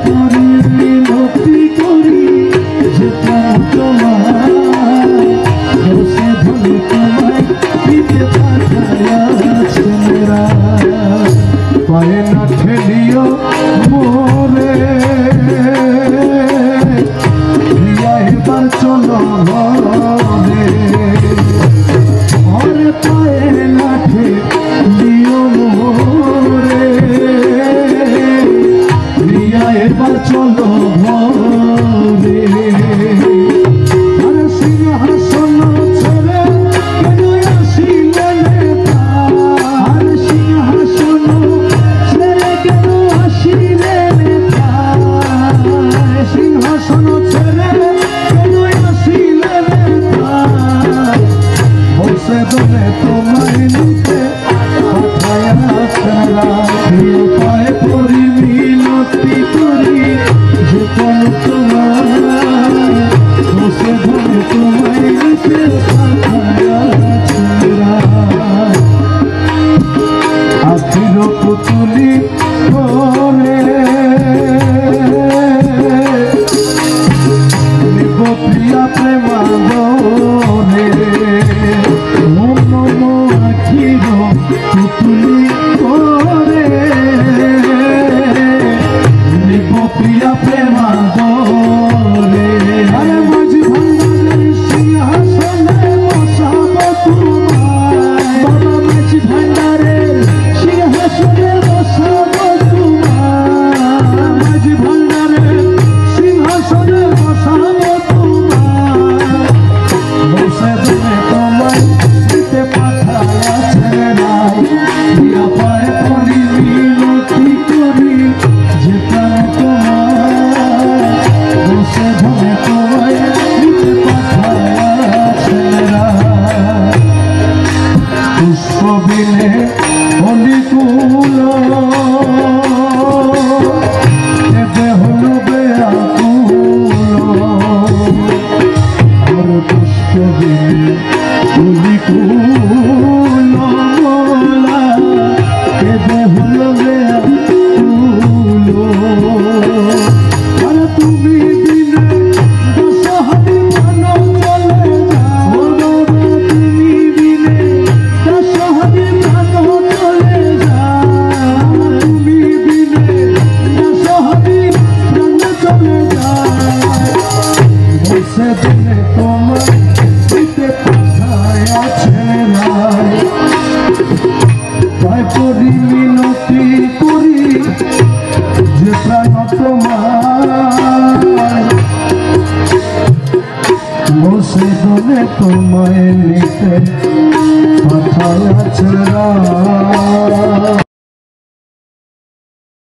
পরি মিনতি করি যে প্রাণ তোমার বসে ধরে তোমায় দিতে পাঠাইয়াছে মেরা পায়ে না ঠেলিও মোরে প্রিয়া এবার চলো ঘরে ওরে পায়ে না ঠেলিও মোরে প্রিয়া এবার চলো ঘরে আরে সিংহাসন ছেড়ে কেন আসিলে নেতা আরে সিংহাসন ছেড়ে কেন আসিলে নেতা সিংহাসন ছেড়ে কেন আসিলে নেতা বসে দলে তোমায় নিতে পাঠাইয়াছে প্রিয় পায়ে পরি মিনতি করি যে কোন তোমার বসে ধরে তোমায় নিতে পাঠাইয়াছে আখির পুতুলি করে নিব প্রিয়া প্রেমাগরে মন আখির পুতুলি করে নিব প্রিয়া প্রেমাগরে আরে মাঝি ভান্ডারের সিংহাসনে বসাব তোমায় বাবা মাঝি ভান্ডারের সিংহাসনে বসাব তোমায় মাঝি ভান্ডারের সিংহাসনে বসাব তোমায় বসে ধরে তোমায় দিতে পাঠাইয়াছে নাই প্রিয়া পায়ে পরি মিনতি করি যে প্রাণ তোমার বসে ধরে তোমায় দিতে পাঠাইয়াছে পুষ্প বিলে অলিকুল এতে হলো বেয়াকুল আর পুষ্প বিলে অলিকুল মোলা এতে হলো বেয়াকুল আর তুমি বিনে দশহারি মানব চলে যাও তুমি বিনে দশহারি মানব চলে যাও তুমি বিনে দশহারি মানব চলে যাও বসে দিলে তোমার দিতে পাঠাইয়াছে নাই পায়ে পরি মিনতি করি যে প্রাণ তোমার বসে দলে তোমায় নিতে পাঠাইয়াছে